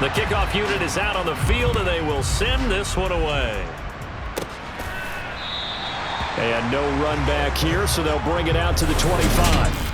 The kickoff unit is out on the field, and they will send this one away. And no run back here, so they'll bring it out to the 25.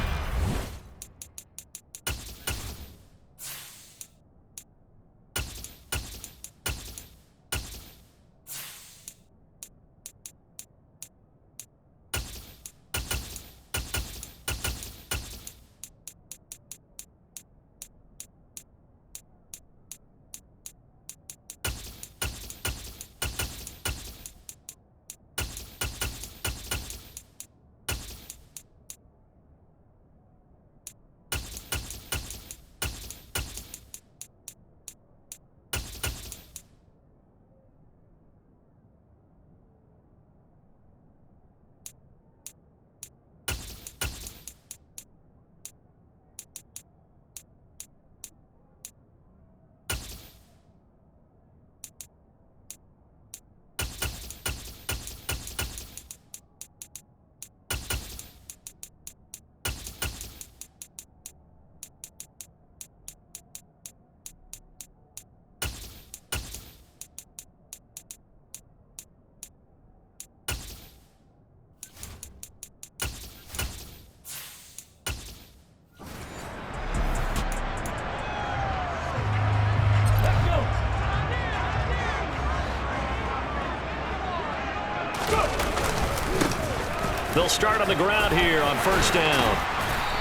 They'll start on the ground here on first down.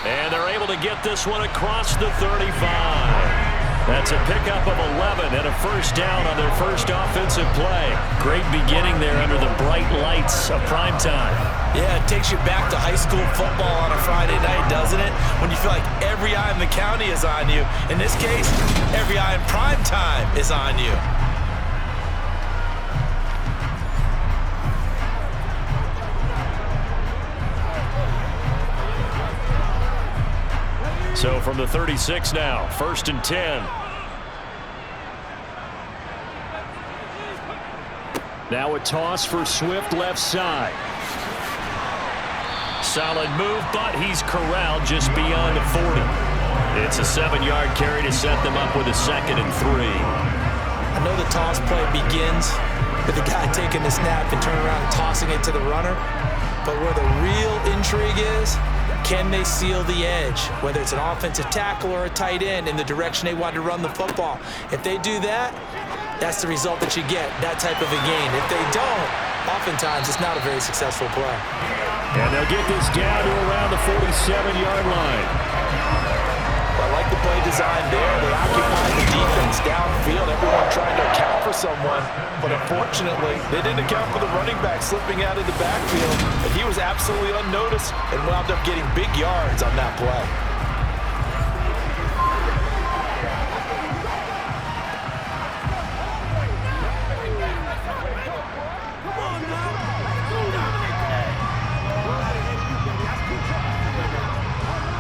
And they're able to get this one across the 35. That's a pickup of 11 and a first down on their first offensive play. Great beginning there under the bright lights of primetime. Yeah, it takes you back to high school football on a Friday night, doesn't it? When you feel like every eye in the county is on you. In this case, every eye in primetime is on you. So from the 36 now, first and 10. Now a toss for Swift left side. Solid move, but he's corralled just beyond the 40. It's a 7-yard carry to set them up with a 2nd and 3. I know the toss play begins with the guy taking the snap and turning around and tossing it to the runner. But where the real intrigue is, can they seal the edge, whether it's an offensive tackle or a tight end, in the direction they want to run the football? If they do that, that's the result that you get, that type of a gain. If they don't, oftentimes it's not a very successful play. And they'll get this down to around the 47-yard line. I like the play design there. They occupy the defense downfield, everyone trying to account for someone. But unfortunately, they didn't account for the running back slipping out of the backfield. And he was absolutely unnoticed and wound up getting big yards on that play.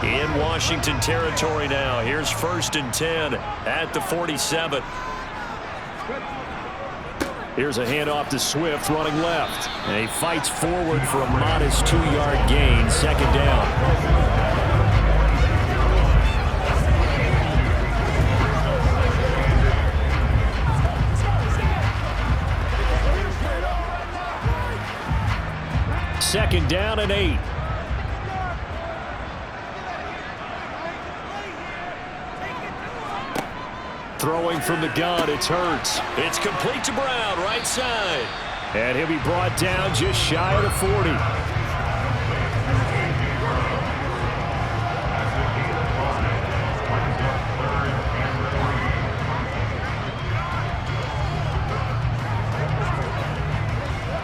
In Washington territory now. Here's first and 10 at the 47. Here's a handoff to Swift running left. And he fights forward for a modest 2-yard gain. Second down. Second down and 8. Throwing from the gun, it's Hurts. It's complete to Brown, right side. And he'll be brought down just shy of the 40.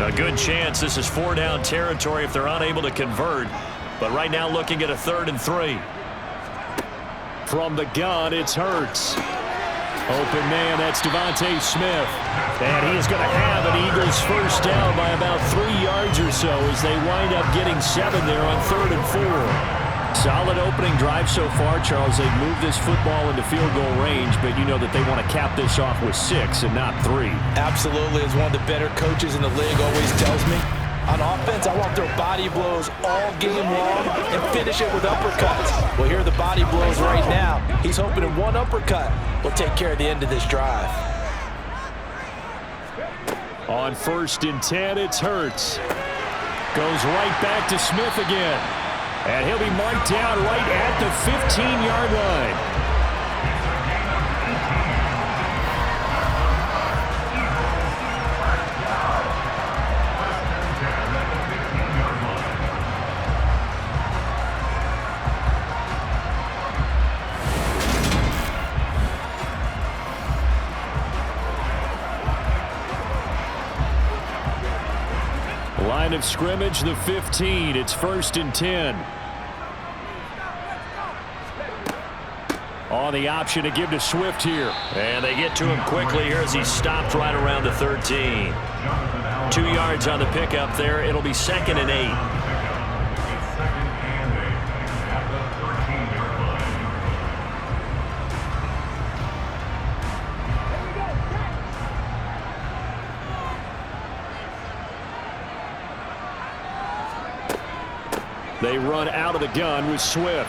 A good chance this is 4-down territory if they're unable to convert. But right now looking at a 3rd and 3. From the gun, it's Hurts. Open man, that's Devontae Smith. And he is going to have an Eagles first down by about 3 yards or so as they wind up getting 7 there on 3rd and 4. Solid opening drive so far, Charles. They've moved this football into field goal range, but you know that they want to cap this off with 6 and not 3. Absolutely. As one of the better coaches in the league always tells me, On offense, I want their body blows all game long and finish it with uppercuts. Well, here are the body blows right now. He's hoping in one uppercut will take care of the end of this drive. On 1st and 10, it's Hurts. Goes right back to Smith again. And he'll be marked down right at the 15-yard line. Line of scrimmage, the 15. It's 1st and 10. On the option to give to Swift here. And they get to him quickly here as he stopped right around the 13. 2 yards on the pickup there. It'll be 2nd and 8. They run out of the gun with Swift.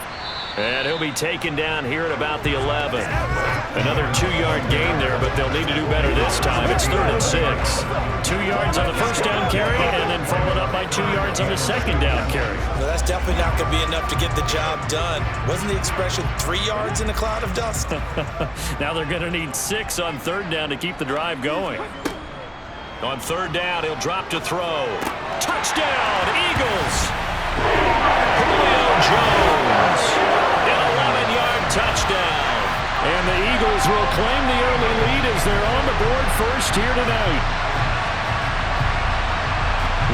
And he'll be taken down here at about the 11. Another 2-yard gain there, but they'll need to do better this time. It's 3rd and 6. 2 yards on the first down carry, and then followed up by 2 yards on the second down carry. Well, that's definitely not going to be enough to get the job done. Wasn't the expression 3 yards in a cloud of dust? Now they're going to need 6 on 3rd down to keep the drive going. On 3rd down, he'll drop to throw. Touchdown, Eagles! Julio Jones, an 11-yard touchdown. And the Eagles will claim the early lead as they're on the board first here tonight.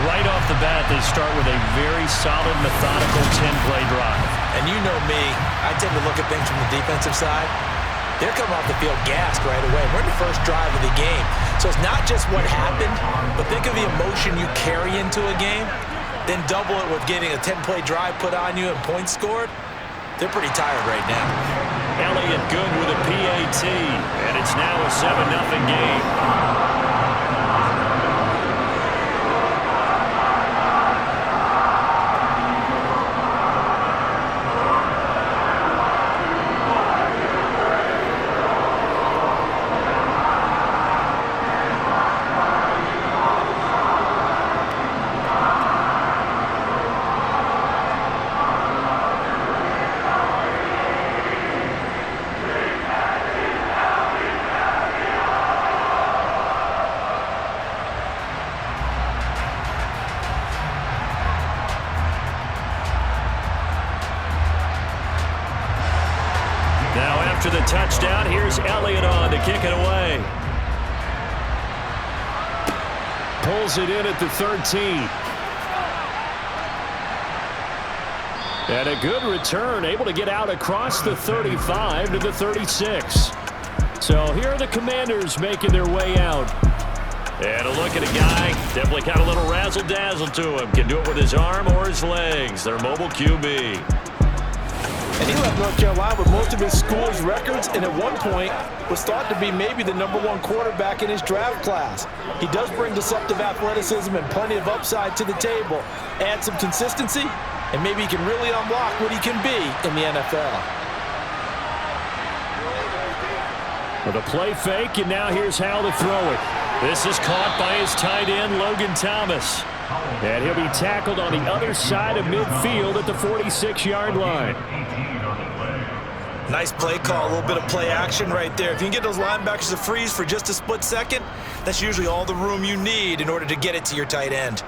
Right off the bat, they start with a very solid, methodical 10-play drive. And you know me, I tend to look at things from the defensive side. They're coming off the field gassed right away. We're in the first drive of the game. So it's not just what happened, but think of the emotion you carry into a game. Then double it with getting a 10-play drive put on you and points scored. They're pretty tired right now. Elliott good with a PAT, and it's now a 7-0 game. After the touchdown, here's Elliott on to kick it away. Pulls it in at the 13. And a good return, able to get out across the 35 to the 36. So here are the Commanders making their way out. And a look at a guy, definitely got a little razzle-dazzle to him. Can do it with his arm or his legs. Their mobile QB. And he left North Carolina with most of his school's records, and at one point was thought to be maybe the #1 quarterback in his draft class. He does bring deceptive athleticism and plenty of upside to the table. Add some consistency, and maybe he can really unlock what he can be in the NFL. With a play fake, and now here's how to throw it. This is caught by his tight end, Logan Thomas. And he'll be tackled on the other side of midfield at the 46-yard line. Nice play call, a little bit of play action right there. If you can get those linebackers to freeze for just a split second, that's usually all the room you need in order to get it to your tight end.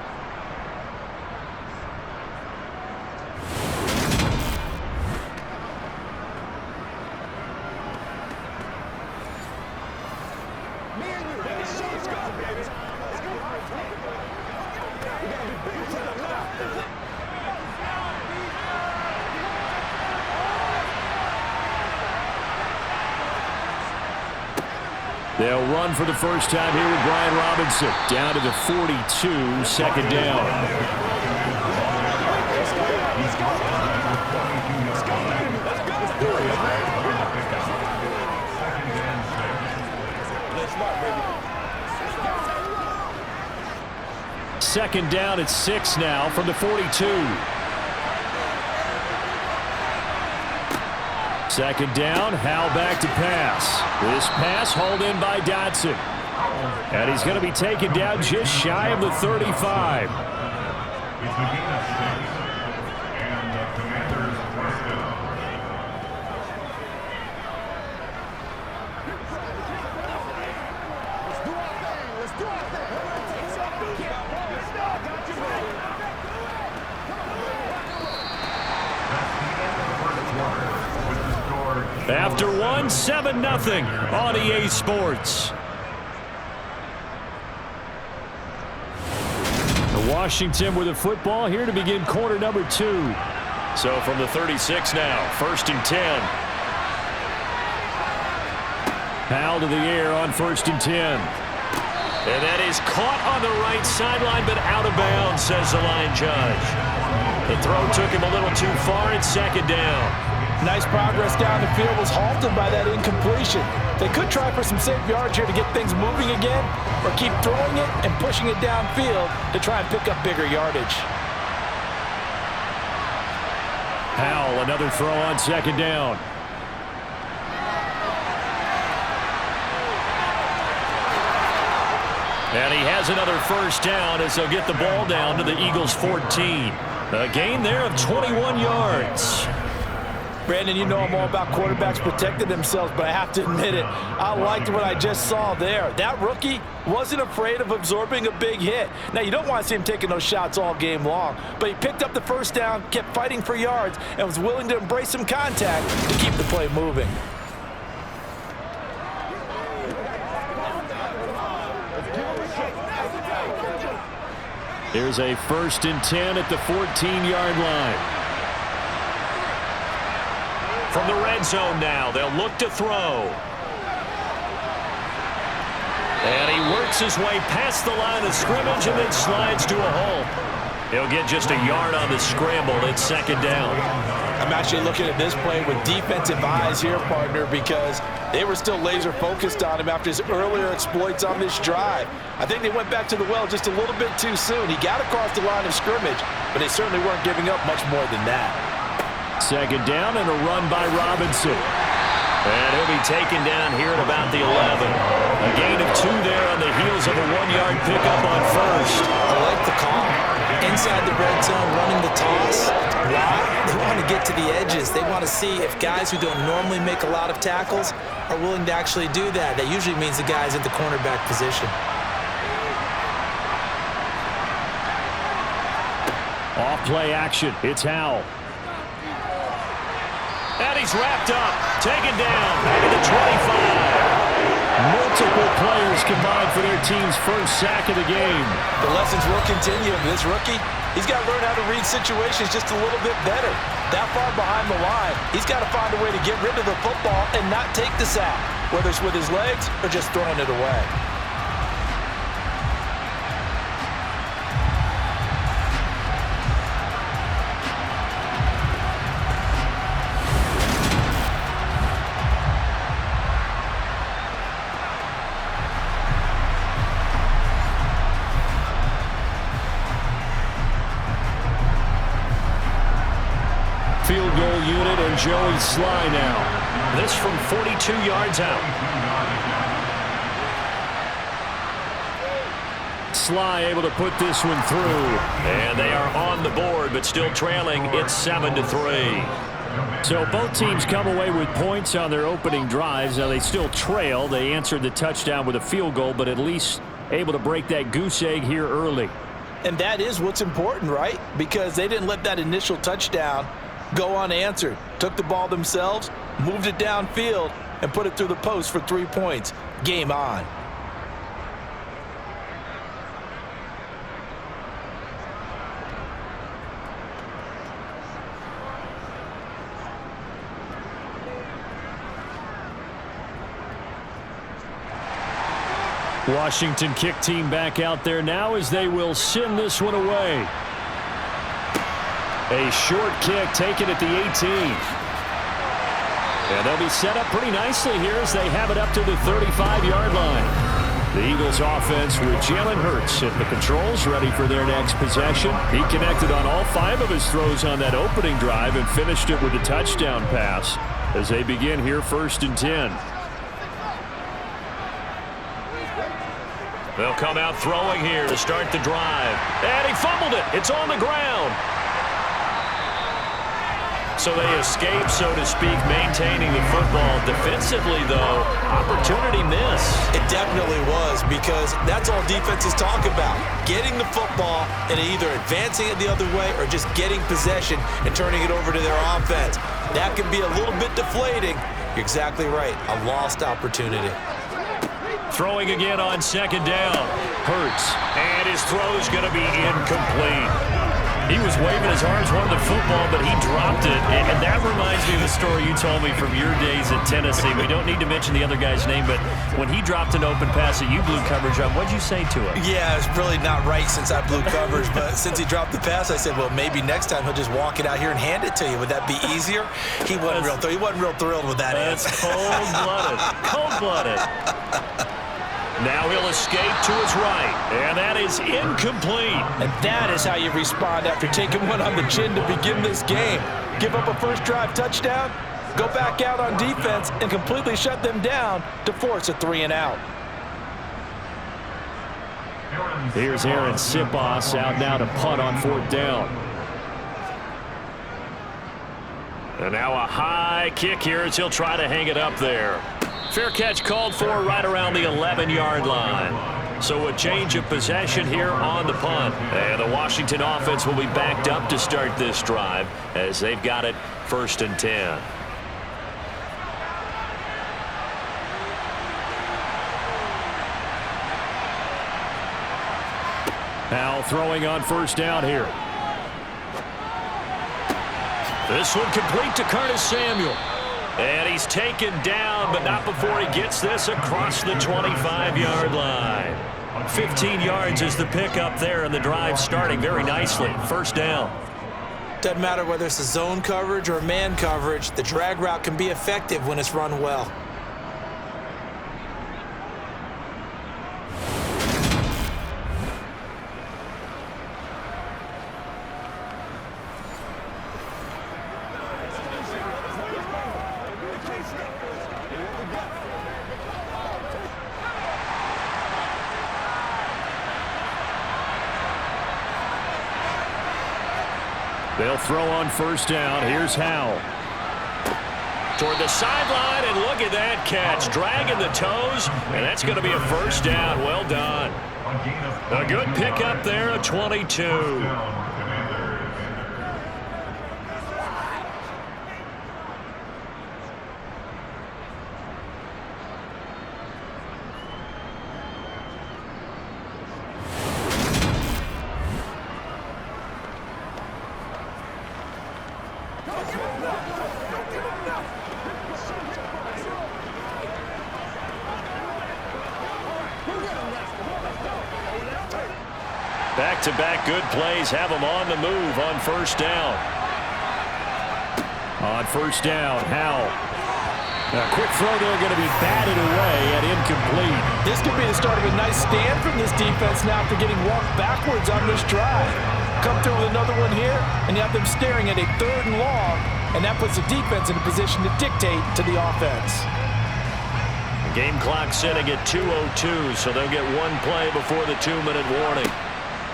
They'll run for the first time here with Brian Robinson. Down to the 42, second down. second down at 6 now from the 42. Second down, Howell back to pass. This pass hauled in by Dotson. And he's going to be taken down just shy of the 35. After one, 7-0 on EA Sports. Washington with the football here to begin quarter number 2. So from the 36 now, 1st and 10. Howell to the air on 1st and 10. And that is caught on the right sideline, but out of bounds, says the line judge. The throw took him a little too far. It's 2nd down. Nice progress down the field, was halted by that incompletion. They could try for some safe yards here to get things moving again, or keep throwing it and pushing it downfield to try and pick up bigger yardage. Howell, another throw on 2nd down. And he has another 1st down as they'll get the ball down to the Eagles' 14. A gain there of 21 yards. Brandon, you know I'm all about quarterbacks protecting themselves, but I have to admit it. I liked what I just saw there. That rookie wasn't afraid of absorbing a big hit. Now, you don't want to see him taking those shots all game long, but he picked up the 1st down, kept fighting for yards, and was willing to embrace some contact to keep the play moving. Here's a 1st and 10 at the 14-yard line. From the red zone now, they'll look to throw. And he works his way past the line of scrimmage and then slides to a hole. He'll get just a yard on the scramble. It's 2nd down. I'm actually looking at this play with defensive eyes here, partner, because they were still laser focused on him after his earlier exploits on this drive. I think they went back to the well just a little bit too soon. He got across the line of scrimmage, but they certainly weren't giving up much more than that. 2nd down and a run by Robinson. And he'll be taken down here at about the 11. A gain of 2 there on the heels of a 1-yard pickup on 1st. I like the call. Inside the red zone, running the toss. Why? They want to get to the edges. They want to see if guys who don't normally make a lot of tackles are willing to actually do that. That usually means the guy's at the cornerback position. Off play action. It's Howell. And he's wrapped up, taken down, back at the 25. Multiple players combined for their team's 1st sack of the game. The lessons will continue. This rookie, he's got to learn how to read situations just a little bit better. That far behind the line, he's got to find a way to get rid of the football and not take the sack, whether it's with his legs or just throwing it away. Field goal unit and Joey Sly now. This from 42 yards out. Sly able to put this one through. And they are on the board, but still trailing. It's 7-3. So both teams come away with points on their opening drives. Now they still trail. They answered the touchdown with a field goal, but at least able to break that goose egg here early. And that is what's important, right? Because they didn't let that initial touchdown go unanswered. Took the ball themselves, moved it downfield, and put it through the post for 3 points. Game on. Washington kick team back out there now as they will send this one away. A short kick taken at the 18. And they'll be set up pretty nicely here as they have it up to the 35-yard line. The Eagles offense with Jalen Hurts at the controls, ready for their next possession. He connected on all 5 of his throws on that opening drive and finished it with a touchdown pass as they begin here 1st and 10. They'll come out throwing here to start the drive. And he fumbled it. It's on the ground. So they escape, so to speak, maintaining the football. Defensively, though, opportunity miss. It definitely was, because that's all defenses talk about. Getting the football and either advancing it the other way or just getting possession and turning it over to their offense. That can be a little bit deflating. You're exactly right. A lost opportunity. Throwing again on 2nd down. Hurts. And his throw's going to be incomplete. He was waving his arms, wanted the football, but he dropped it. And that reminds me of the story you told me from your days at Tennessee. We don't need to mention the other guy's name, but when he dropped an open pass that you blew coverage on, what'd you say to him? Yeah, it's really not right since I blew coverage, but since he dropped the pass, I said, well, maybe next time he'll just walk it out here and hand it to you. Would that be easier? He wasn't real thrilled with that answer. That's cold-blooded. Cold-blooded. Now he'll escape to his right, and that is incomplete. And that is how you respond after taking one on the chin to begin this game. Give up a first drive touchdown, go back out on defense, and completely shut them down to force a 3-and-out. Here's Aaron Sipos out now to punt on 4th down. And now a high kick here as he'll try to hang it up there. Fair catch called for right around the 11-yard line. So a change of possession here on the punt. And the Washington offense will be backed up to start this drive as they've got it 1st and 10. Now throwing on 1st down here. This one complete to Curtis Samuel. And he's taken down, but not before he gets this across the 25-yard line. 15 yards is the pickup there, and the drive starting very nicely. 1st down. Doesn't matter whether it's a zone coverage or man coverage, the drag route can be effective when it's run well. They'll throw on 1st down. Here's Howell. Toward the sideline, and look at that catch. Dragging the toes, and that's going to be a 1st down. Well done. A good pickup there, a 22. Back-to-back good plays have them on the move on 1st down. On 1st down, Howell. A quick throw there going to be batted away and incomplete. This could be the start of a nice stand from this defense now after getting walked backwards on this drive. Come through with another one here, and you have them staring at a 3rd and long, and that puts the defense in a position to dictate to the offense. Game clock setting at 2:02, so they'll get one play before the 2-minute warning.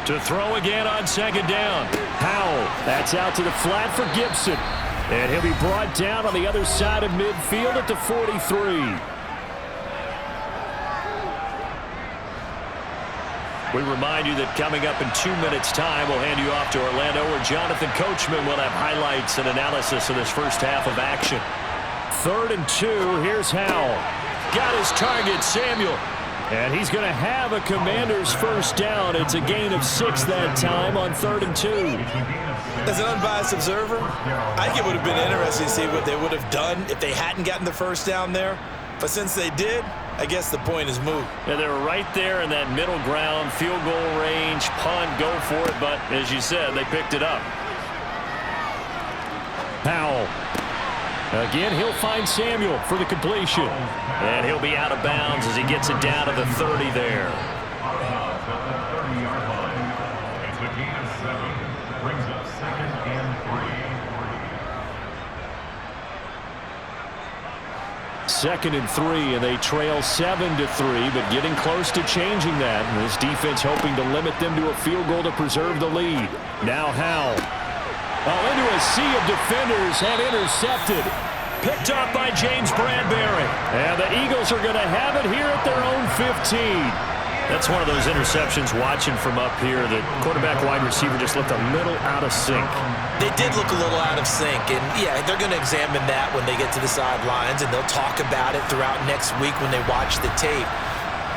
To throw again on 2nd down. Howell, that's out to the flat for Gibson. And he'll be brought down on the other side of midfield at the 43. We remind you that coming up in 2 minutes' time, we'll hand you off to Orlando, where Jonathan Coachman will have highlights and analysis of this first half of action. 3rd and 2, here's Howell. Got his target, Samuel. And he's going to have a Commander's 1st down. It's a gain of 6 that time on 3rd and 2. As an unbiased observer, I think it would have been interesting to see what they would have done if they hadn't gotten the 1st down there. But since they did, I guess the point is moot. Yeah, they were right there in that middle ground, field goal range, punt, go for it. But as you said, they picked it up. Powell. Again, he'll find Samuel for the completion. And he'll be out of bounds as he gets it down to the 30 there. It's a gain of 7. Brings up 2nd and 3. 2nd and 3, and they trail 7-3, but getting close to changing that. And this defense hoping to limit them to a field goal to preserve the lead. Now Howell. Oh, into a sea of defenders and intercepted. Picked up by James Bradbury. And the Eagles are going to have it here at their own 15. That's one of those interceptions watching from up here that quarterback wide receiver just looked a little out of sync. They did look a little out of sync, and yeah, they're going to examine that when they get to the sidelines, and they'll talk about it throughout next week when they watch the tape.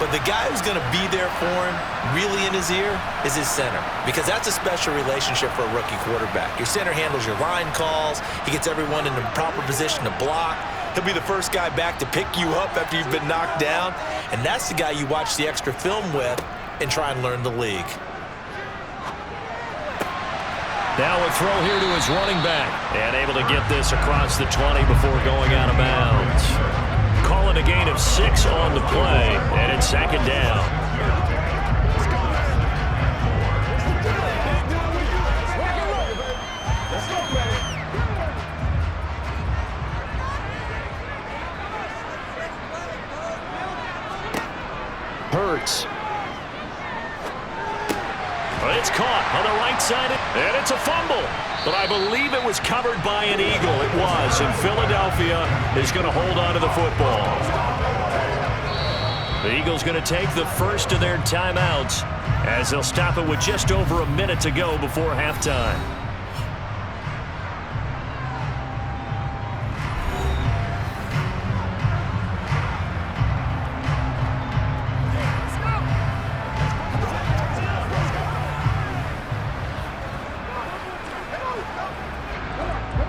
But the guy who's going to be there for him, really in his ear, is his center, because that's a special relationship for a rookie quarterback. Your center handles your line calls. He gets everyone in the proper position to block. He'll be the first guy back to pick you up after you've been knocked down. And that's the guy you watch the extra film with and try and learn the league. Now a throw here to his running back. And able to get this across the 20 before going out of bounds. Calling a gain of 6 on the play. And it's 2nd down. Hurts. But it's caught on the right side, and it's a fumble. But I believe it was covered by an Eagle. It was, and Philadelphia is going to hold on to the football. The Eagles going to take the first of their timeouts as they'll stop it with just over a minute to go before halftime.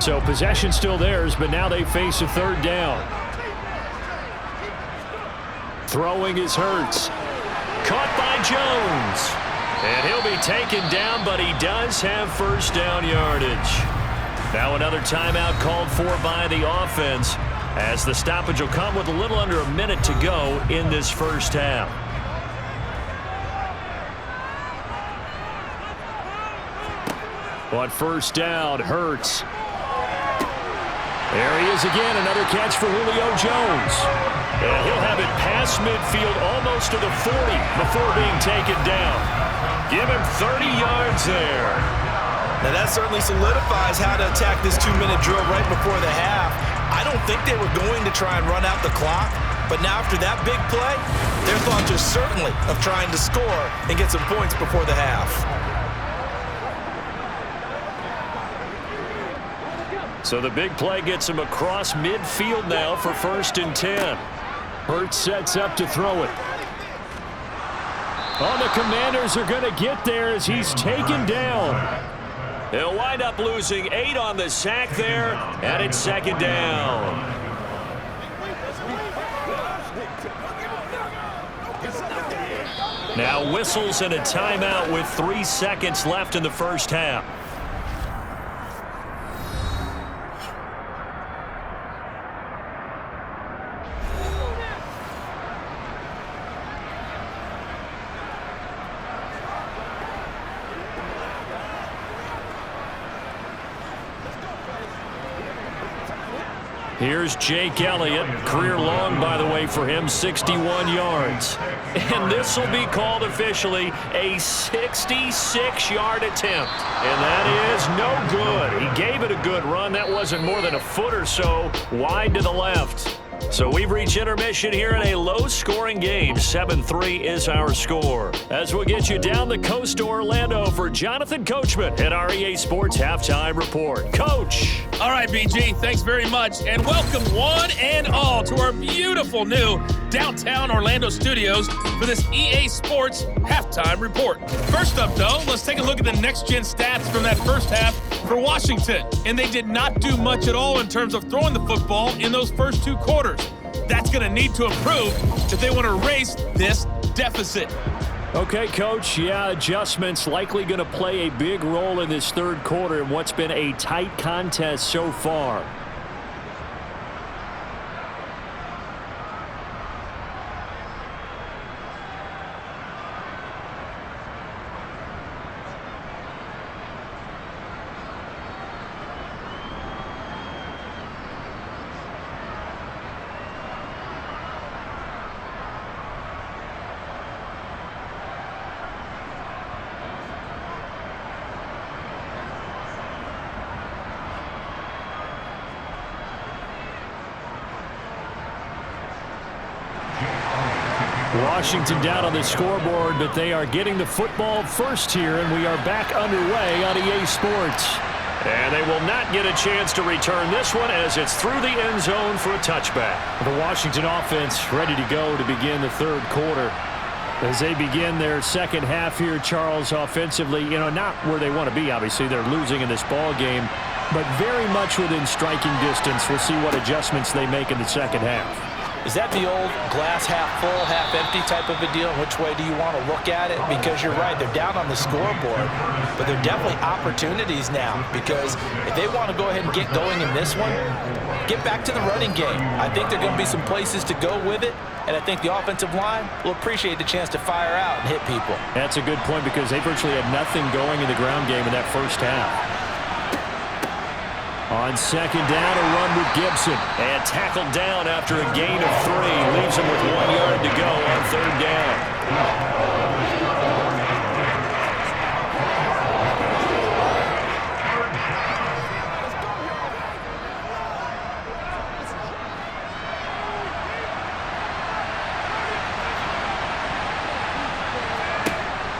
So possession still theirs, but now they face a 3rd down. Throwing is Hurts. Caught by Jones. And he'll be taken down, but he does have first down yardage. Now another timeout called for by the offense as the stoppage will come with a little under a minute to go in this first half. On first down, Hurts. There he is again, another catch for Julio Jones. And he'll have it past midfield almost to the 40 before being taken down. Give him 30 yards there. Now that certainly solidifies how to attack this 2-minute drill right before the half. I don't think they were going to try and run out the clock, but now after that big play, their thoughts are certainly of trying to score and get some points before the half. So the big play gets him across midfield now for 1st and 10. Hurts sets up to throw it. Oh, the Commanders are going to get there as he's taken down. He'll wind up losing 8 on the sack there, and it's 2nd down. Now whistles and a timeout with 3 seconds left in the first half. Here's Jake Elliott. Career long, by the way, for him, 61 yards. And this will be called officially a 66-yard attempt. And that is no good. He gave it a good run. That wasn't more than a foot or so wide to the left. So we've reached intermission here in a low-scoring game. 7-3 is our score. As we'll get you down the coast to Orlando for Jonathan Coachman at our EA Sports Halftime Report. Coach. All right, BG, thanks very much. And welcome one and all to our beautiful new downtown Orlando studios for this EA Sports Halftime Report. First up, though, let's take a look at the next-gen stats from that first half for Washington. And they did not do much at all in terms of throwing the football in those first 2 quarters. That's going to need to improve if they want to erase this deficit. Okay, Coach. Yeah, adjustments likely going to play a big role in this 3rd quarter in what's been a tight contest so far. Washington down on the scoreboard, but they are getting the football first here, and we are back underway on EA Sports. And they will not get a chance to return this one as it's through the end zone for a touchback. The Washington offense ready to go to begin the third quarter. As they begin their second half here, Charles, offensively, not where they want to be, obviously. They're losing in this ball game, but very much within striking distance. We'll see what adjustments they make in the second half. Is that the old glass half full, half empty type of a deal? Which way do you want to look at it? Because you're right, they're down on the scoreboard, but they're definitely opportunities now, because if they want to go ahead and get going in this one, get back to the running game. I think there are going to be some places to go with it, and I think the offensive line will appreciate the chance to fire out and hit people. That's a good point, because they virtually had nothing going in the ground game in that first half. On second down, a run with Gibson. And tackled down after a gain of 3. Leaves him with 1 yard to go on third down.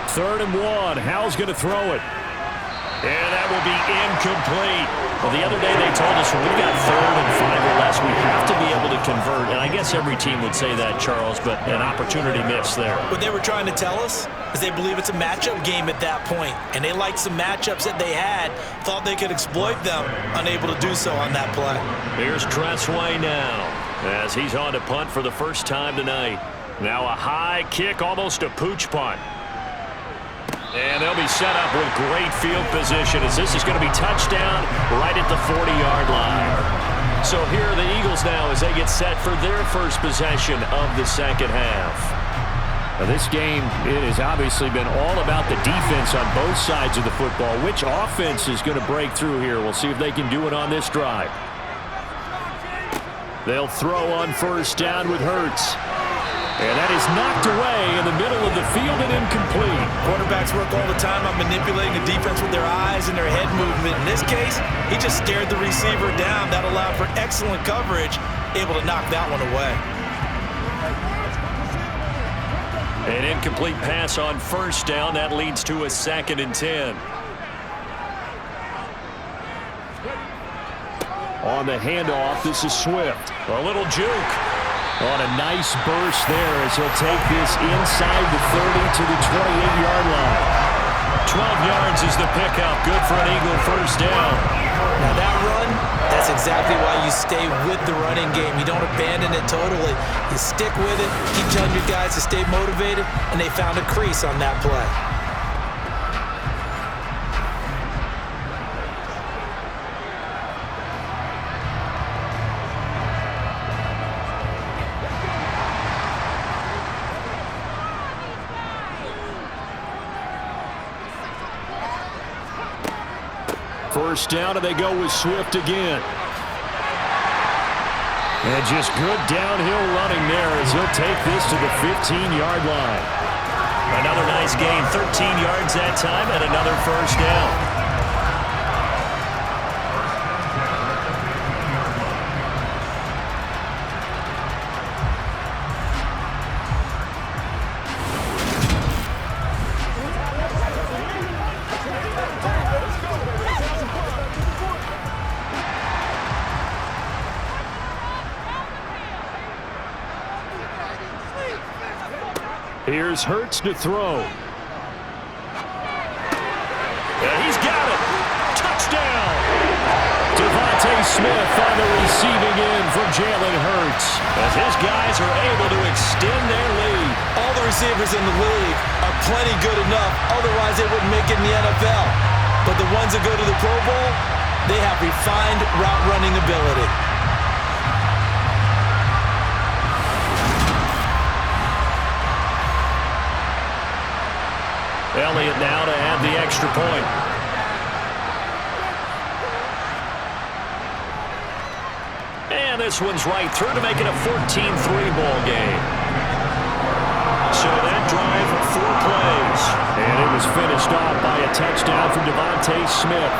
Third and 1. Howell's going to throw it. And that will be incomplete. Well, the other day they told us when we've got 3rd and 5 or less, we have to be able to convert. And I guess every team would say that, Charles, but an opportunity missed there. What they were trying to tell us is they believe it's a matchup game at that point. And they liked some matchups that they had, thought they could exploit them, unable to do so on that play. Here's Tressway now as he's on to punt for the first time tonight. Now a high kick, almost a pooch punt. And they'll be set up with great field position as this is going to be touchdown right at the 40-yard line. So here are the Eagles now as they get set for their first possession of the second half. Now this game, it has obviously been all about the defense on both sides of the football. Which offense is going to break through here? We'll see if they can do it on this drive. They'll throw on first down with Hurts. And that is knocked away in the middle of the field and incomplete. Quarterbacks work all the time on manipulating the defense with their eyes and their head movement. In this case, he just stared the receiver down. That allowed for excellent coverage, able to knock that one away. An incomplete pass on first down. That leads to a 2nd and 10. On the handoff, this is Swift. A little juke. On a nice burst there as he'll take this inside the 30 to the 28-yard line. 12 yards is the pickup. Good for an Eagle first down. Now that run, that's exactly why you stay with the running game. You don't abandon it totally. You stick with it, keep telling your guys to stay motivated, and they found a crease on that play. First down, and they go with Swift again. And just good downhill running there as he'll take this to the 15-yard line. Another nice gain, 13 yards that time, and another first down. Here's Hurts to throw. And he's got it. Touchdown. Devontae Smith on the receiving end from Jalen Hurts as his guys are able to extend their lead. All the receivers in the league are plenty good enough. Otherwise, they wouldn't make it in the NFL. But the ones that go to the Pro Bowl, they have refined route running ability. Elliott now to add the extra point. And this one's right through to make it a 14-3 ball game. So that drive, 4 plays. And it was finished off by a touchdown from Devontae Smith.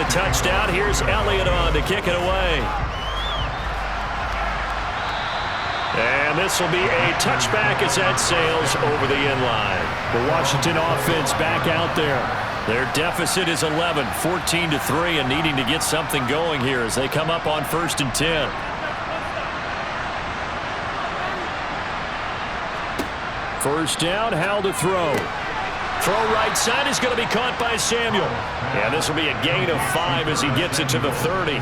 touchdown. Here's Elliott on to kick it away. And this will be a touchback as that sails over the end line. The Washington offense back out there. Their deficit is 11, 14-3, and needing to get something going here as they come up on 1st and 10. First down, Howell to throw. Throw right side is going to be caught by Samuel. And this will be a gain of 5 as he gets it to the 30.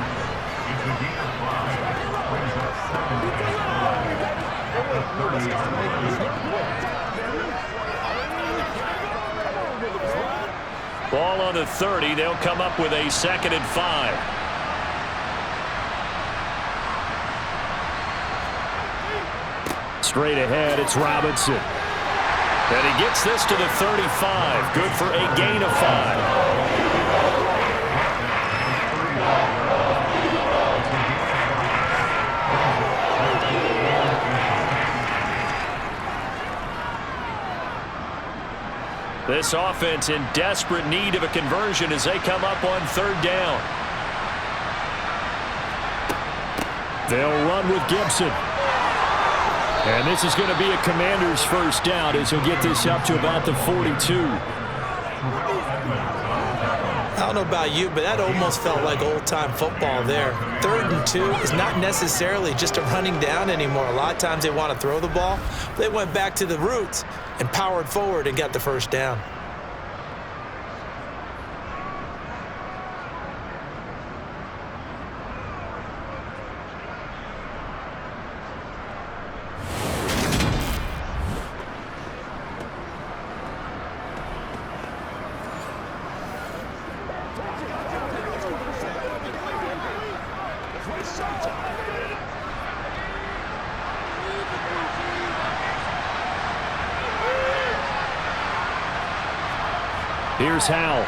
Ball on the 30. They'll come up with a 2nd and 5. Straight ahead, it's Robinson. And he gets this to the 35. Good for a gain of 5. This offense in desperate need of a conversion as they come up on 3rd down. They'll run with Gibson. And this is going to be a Commander's first down as he'll get this up to about the 42. I don't know about you, but that almost felt like old-time football there. 3rd and 2 is not necessarily just a running down anymore. A lot of times they want to throw the ball. They went back to the roots and powered forward and got the first down. Here's Howell.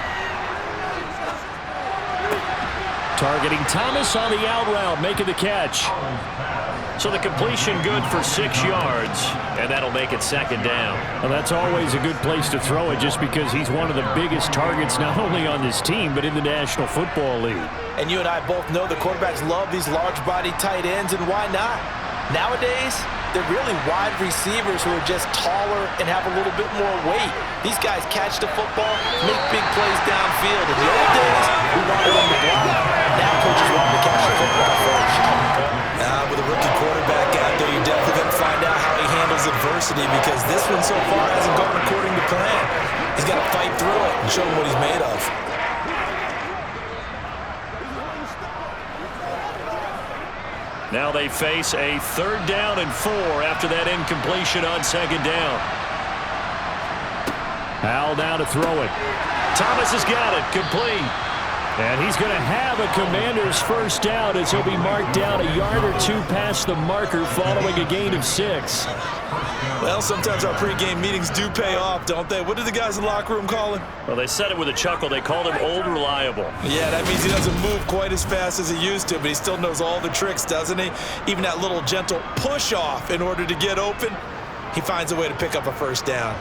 Targeting Thomas on the out route, making the catch. So the completion good for 6 yards, and that'll make it 2nd down. Well, that's always a good place to throw it just because he's one of the biggest targets not only on this team but in the National Football League. And you and I both know the quarterbacks love these large-body tight ends, and why not? Nowadays, they're really wide receivers who are just taller and have a little bit more weight. These guys catch the football, make big plays downfield. In the old days, we wanted them to block. Now coaches want them to catch the football first. With a rookie quarterback out there, you're definitely going to find out how he handles adversity because this one so far hasn't gone according to plan. He's got to fight through it and show him what he's made of. Now they face a 3rd down and 4 after that incompletion on 2nd down. Howell down to throw it. Thomas has got it, complete. And he's going to have a Commander's first down as he'll be marked down a yard or 2 past the marker following a gain of 6. Well, sometimes our pregame meetings do pay off, don't they? What did the guys in the locker room call him? Well, they said it with a chuckle. They called him Old Reliable. Yeah, that means he doesn't move quite as fast as he used to, but he still knows all the tricks, doesn't he? Even that little gentle push-off in order to get open, he finds a way to pick up a first down.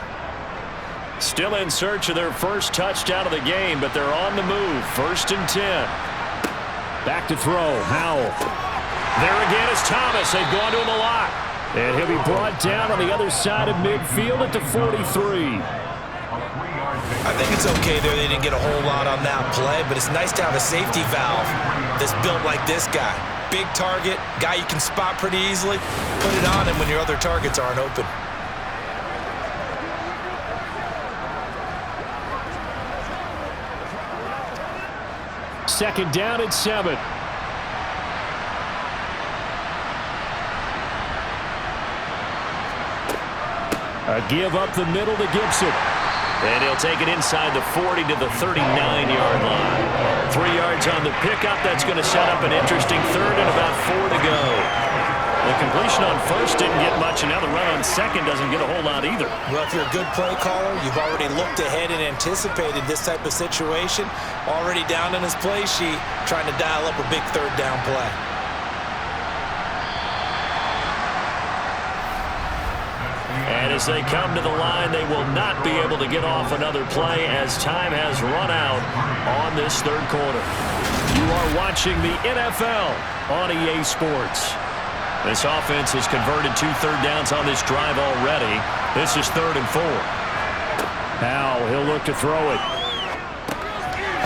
Still in search of their first touchdown of the game, but they're on the move. 1st and 10. Back to throw, Howell. There again is Thomas. They've gone to him a lot. And he'll be brought down on the other side of midfield at the 43. I think it's okay there. They didn't get a whole lot on that play, but it's nice to have a safety valve that's built like this guy. Big target, guy you can spot pretty easily. Put it on him when your other targets aren't open. Second down and 7. A give up the middle to Gibson. And he'll take it inside the 40 to the 39-yard line. 3 yards on the pickup. That's going to set up an interesting 3rd and about 4 to go. The completion on 1st didn't get much, and now the run on 2nd doesn't get a whole lot either. Well, if you're a good play caller, you've already looked ahead and anticipated this type of situation. Already down in his play sheet, trying to dial up a big 3rd down play. And as they come to the line, they will not be able to get off another play as time has run out on this 3rd quarter. You are watching the NFL on EA Sports. This offense has converted 2 third downs on this drive already. This is 3rd and 4. Now he'll look to throw it.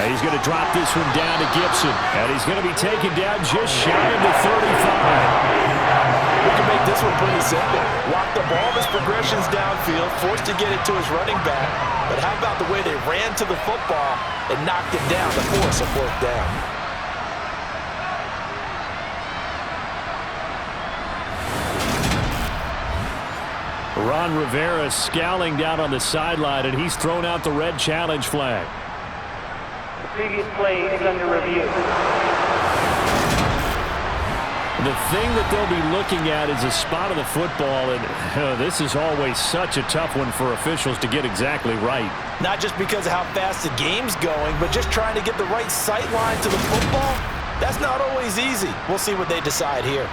He's going to drop this one down to Gibson. And he's going to be taken down just shy of the 35. We can make this one pretty simple. Walk the ball of his progressions downfield, forced to get it to his running back. But how about the way they ran to the football and knocked it down to force a 4th down? Ron Rivera scowling down on the sideline, and he's thrown out the red challenge flag. The previous play is under review. The thing that they'll be looking at is a spot of the football, and this is always such a tough one for officials to get exactly right. Not just because of how fast the game's going, but just trying to get the right sight line to the football. That's not always easy. We'll see what they decide here.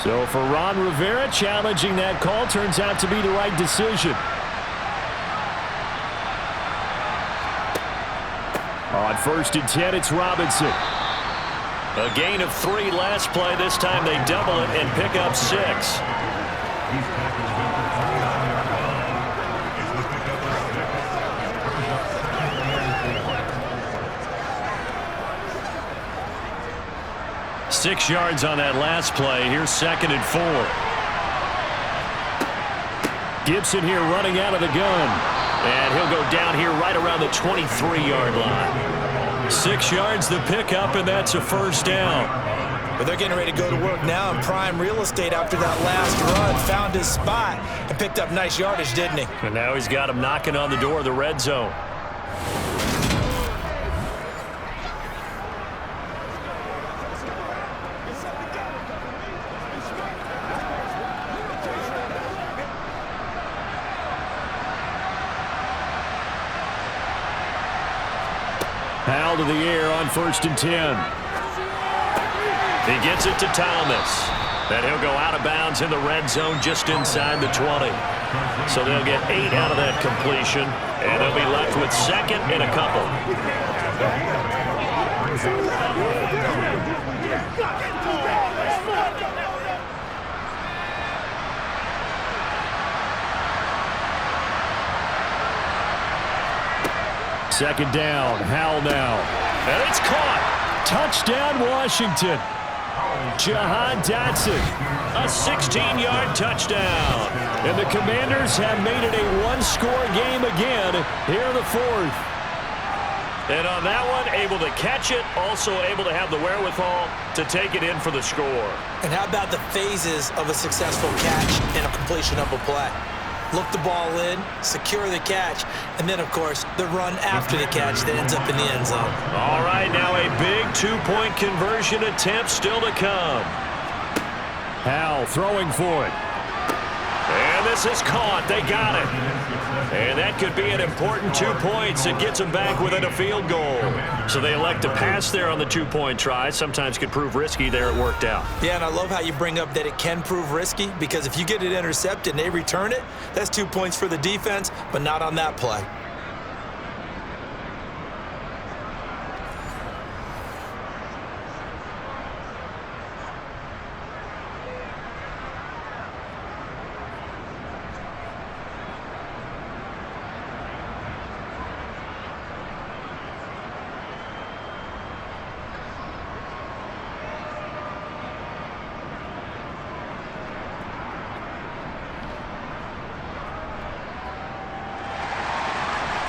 So for Ron Rivera, challenging that call turns out to be the right decision. On 1st and 10, it's Robinson. A gain of 3 last play. This time they double it and pick up 6. These tackles good for 29 yards. It's the pickup of 6. 6 yards on that last play. Here's 2nd and 4. Gibson here running out of the gun. And he'll go down here right around the 23-yard line. 6 yards the pickup, and that's a 1st down. But they're getting ready to go to work now in prime real estate after that last run. Found his spot and picked up nice yardage, didn't he? And now he's got him knocking on the door of the red zone. Powell to the air on 1st and 10. He gets it to Thomas. And he'll go out of bounds in the red zone just inside the 20. So they'll get 8 out of that completion. And they'll be left with 2nd and a couple. Second down, Howell now. And it's caught. Touchdown, Washington. Jahan Dotson. A 16-yard touchdown. And the Commanders have made it a 1-score game again here in the 4th. And on that one, able to catch it, also able to have the wherewithal to take it in for the score. And how about the phases of a successful catch and a completion of a play? Look the ball in, secure the catch, and then, of course, the run after the catch that ends up in the end zone. All right, now a big 2-point conversion attempt still to come. Howell throwing for it. And this is caught. They got it. And that could be an important 2 points. It gets them back within a field goal. So they elect to pass there on the 2-point try. Sometimes could prove risky. There it worked out. Yeah, and I love how you bring up that it can prove risky, because if you get it intercepted and they return it, that's 2 points for the defense, but not on that play.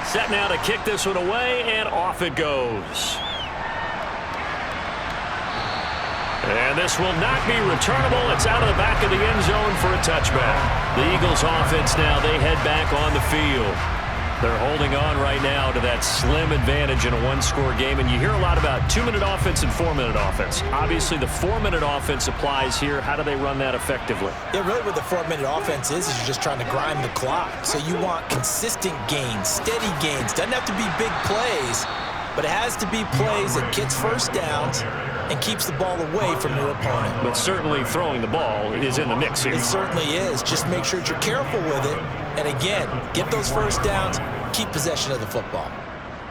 Set now to kick this one away, and off it goes. And this will not be returnable. It's out of the back of the end zone for a touchback. The Eagles offense now, they head back on the field. They're holding on right now to that slim advantage in a 1-score game. And you hear a lot about 2-minute offense and 4-minute offense. Obviously, the 4-minute offense applies here. How do they run that effectively? Yeah, really what the 4-minute offense is you're just trying to grind the clock. So you want consistent gains, steady gains. Doesn't have to be big plays, but it has to be plays that gets first downs and keeps the ball away from your opponent. But certainly throwing the ball is in the mix here. It certainly is. Just make sure that you're careful with it. And again, get those first downs, keep possession of the football.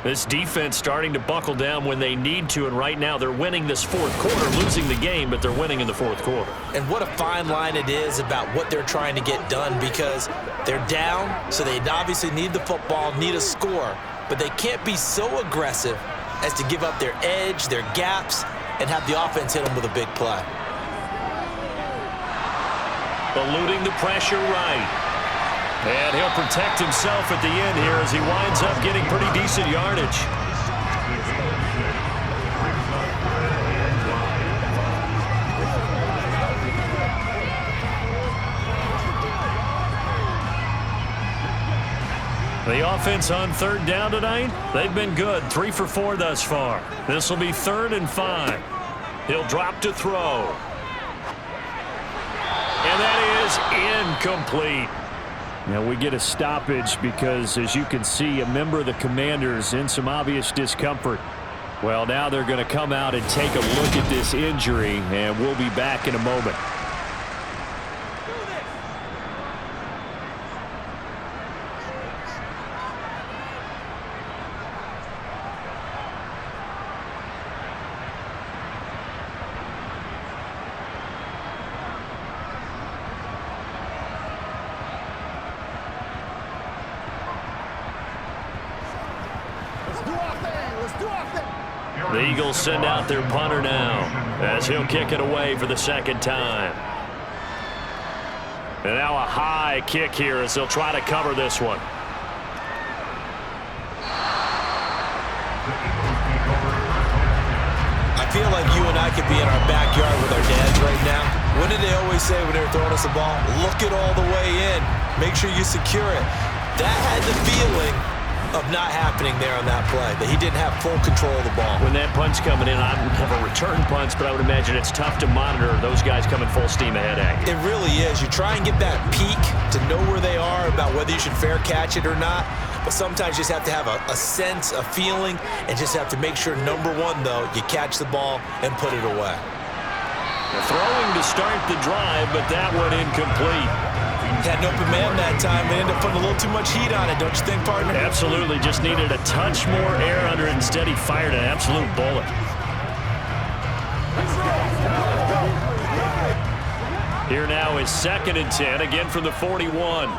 This defense starting to buckle down when they need to, and right now they're winning this fourth quarter, losing the game, but they're winning in the fourth quarter. And what a fine line it is about what they're trying to get done, because they're down, so they obviously need the football, need a score, but they can't be so aggressive as to give up their edge, their gaps, and have the offense hit them with a big play. Eluding the pressure right. And he'll protect himself at the end here as he winds up getting pretty decent yardage. The offense on third down tonight, they've been good. 3 for 4 thus far. This will be 3rd and 5. He'll drop to throw. And that is incomplete. Now we get a stoppage because, as you can see, a member of the Commanders in some obvious discomfort. Well, now they're going to come out and take a look at this injury, and we'll be back in a moment. The Eagles send out their punter now as he'll kick it away for the second time. And now a high kick here as they'll try to cover this one. I feel like you and I could be in our backyard with our dads right now. What did they always say when they were throwing us the ball? Look it all the way in. Make sure you secure it. That had the feeling of not happening there on that play, that he didn't have full control of the ball. When that punch coming in, I don't have a return punch, but I would imagine it's tough to monitor those guys coming full steam ahead at you. It really is. You try and get that peek to know where they are, about whether you should fair catch it or not, but sometimes you just have to have a sense, a feeling, and just have to make sure, number one, though, you catch the ball and put it away. Throwing to start the drive, but that one incomplete. Had an open man that time. They ended up putting a little too much heat on it, don't you think, partner? Absolutely. Just needed a touch more air under it. Instead, he fired an absolute bullet. Here now is 2nd and 10, again from the 41.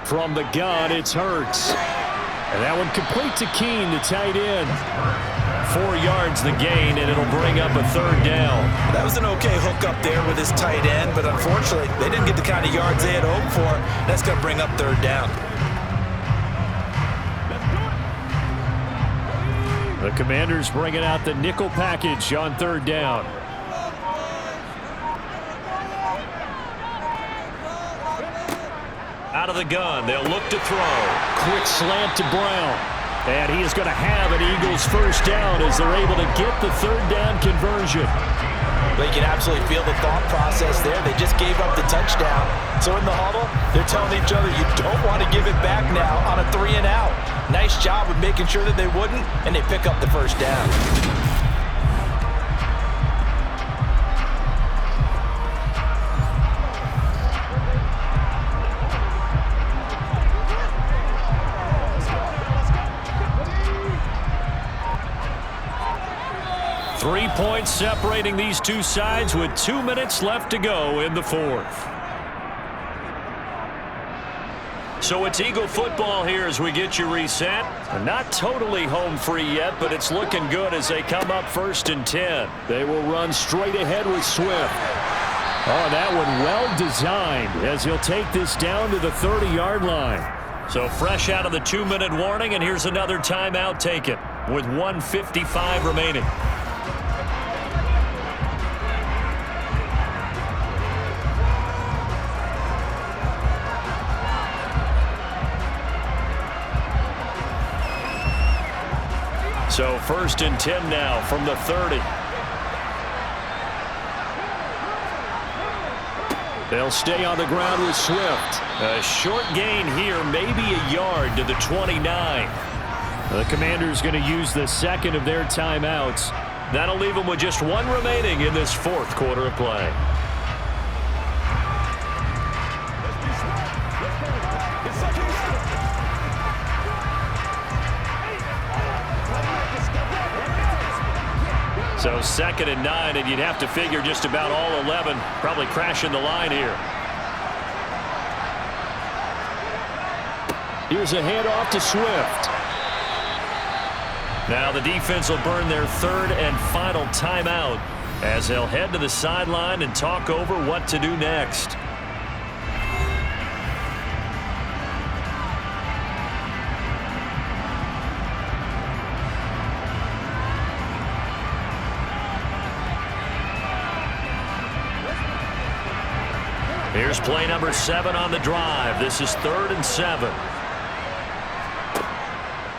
From the gun, it's Hurts. And that one complete to Keene, the tight end. 4 yards the gain, and it'll bring up a 3rd down. That was an okay hook up there with his tight end, but unfortunately, they didn't get the kind of yards they had hoped for. That's going to bring up 3rd down. The Commanders bringing out the nickel package on 3rd down. Out of the gun, they'll look to throw. Quick slant to Brown. And he is going to have an Eagles first down as they're able to get the 3rd down conversion. But you can absolutely feel the thought process there. They just gave up the touchdown. So in the huddle, they're telling each other, you don't want to give it back now on a 3 and out. Nice job of making sure that they wouldn't, and they pick up the first down. Three points separating these two sides with 2 minutes left to go in the 4th. So it's Eagle football here as we get you reset. Not totally home free yet, but it's looking good as they come up 1st and 10. They will run straight ahead with Swift. Oh, that one well designed as he'll take this down to the 30-yard line. So fresh out of the 2-minute warning, and here's another timeout taken with 1:55 remaining. So 1st and 10 now from the 30. They'll stay on the ground with Swift. A short gain here, maybe a yard to the 29. The Commanders going to use the second of their timeouts. That'll leave them with just one remaining in this fourth quarter of play. So 2nd and 9, and you'd have to figure just about all 11 probably crashing the line here. Here's a handoff to Swift. Now the defense will burn their third and final timeout as they'll head to the sideline and talk over what to do next. Here's play number 7 on the drive. This is 3rd and 7.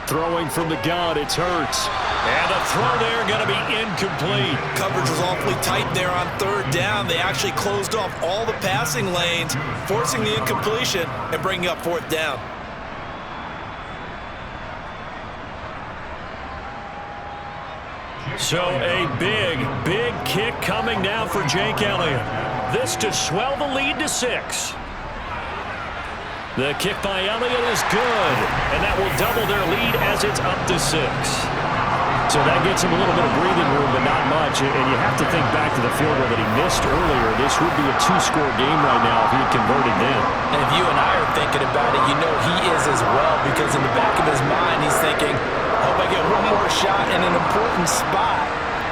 Throwing from the gun, it's Hurts. And the throw there going to be incomplete. Coverage was awfully tight there on 3rd down. They actually closed off all the passing lanes, forcing the incompletion and bringing up 4th down. So a big kick coming now for Jake Elliott. This to swell the lead to 6. The kick by Elliott is good, and that will double their lead as it's up to 6. So that gets him a little bit of breathing room, but not much. And you have to think back to the field goal that he missed earlier. This would be a 2-score game right now if he had converted then. And if you and I are thinking about it, you know he is as well, because in the back of his mind, he's thinking, hope I get one more shot in an important spot.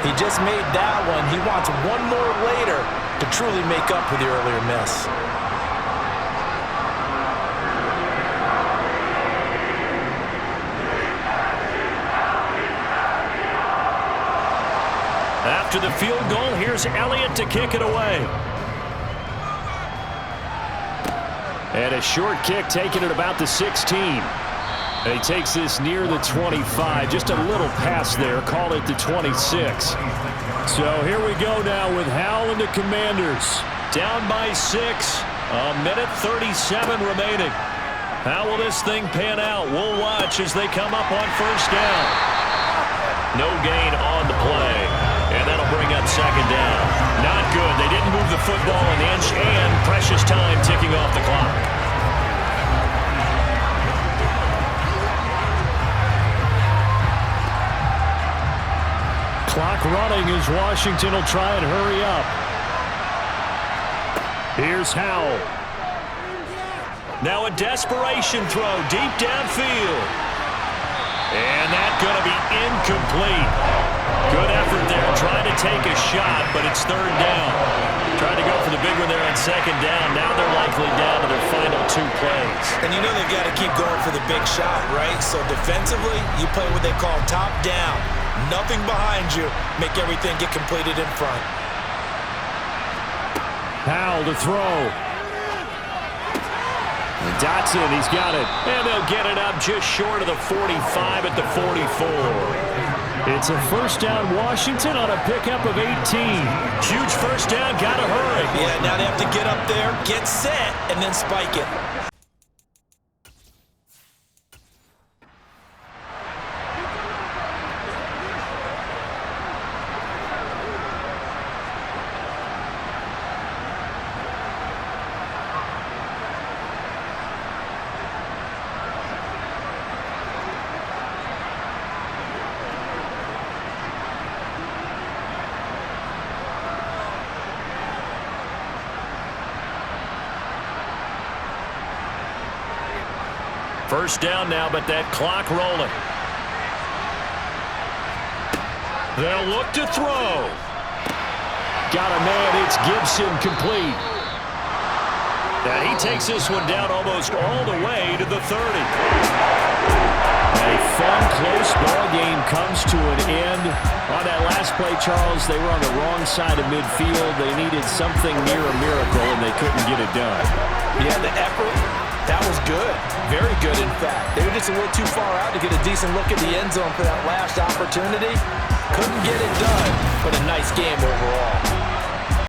He just made that one. He wants one more later to truly make up for the earlier miss. After the field goal, here's Elliott to kick it away. And a short kick taken at about the 16. And he takes this near the 25. Just a little pass there. Call it the 26. So here we go now with Howell and the Commanders. Down by 6. A minute 37 remaining. How will this thing pan out? We'll watch as they come up on 1st down. No gain on the play. And that'll bring up 2nd down. Not good. They didn't move the football an inch, and precious time ticking off the clock. Clock running as Washington will try and hurry up. Here's Howell. Now a desperation throw deep downfield. And that's going to be incomplete. Good effort there, trying to take a shot, but it's 3rd down. Trying to go for the big one there on 2nd down. Now they're likely down to their final 2 plays. And you know they've got to keep going for the big shot, right? So defensively, you play what they call top down. Nothing behind you. Make everything get completed in front. Howell to throw. And Dotson, he's got it. And they'll get it up just short of the 45 at the 44. It's a 1st down Washington on a pickup of 18. Huge 1st down, gotta hurry. Yeah, now they have to get up there, get set, and then spike it. First down now, but that clock rolling. They'll look to throw. Got a man. It's Gibson, complete. And he takes this one down almost all the way to the 30. A fun, close ball game comes to an end. On that last play, Charles, they were on the wrong side of midfield. They needed something near a miracle, and they couldn't get it done. Yeah, the effort, that was good. Very good, in fact. They were just a little too far out to get a decent look at the end zone for that last opportunity. Couldn't get it done, but a nice game overall.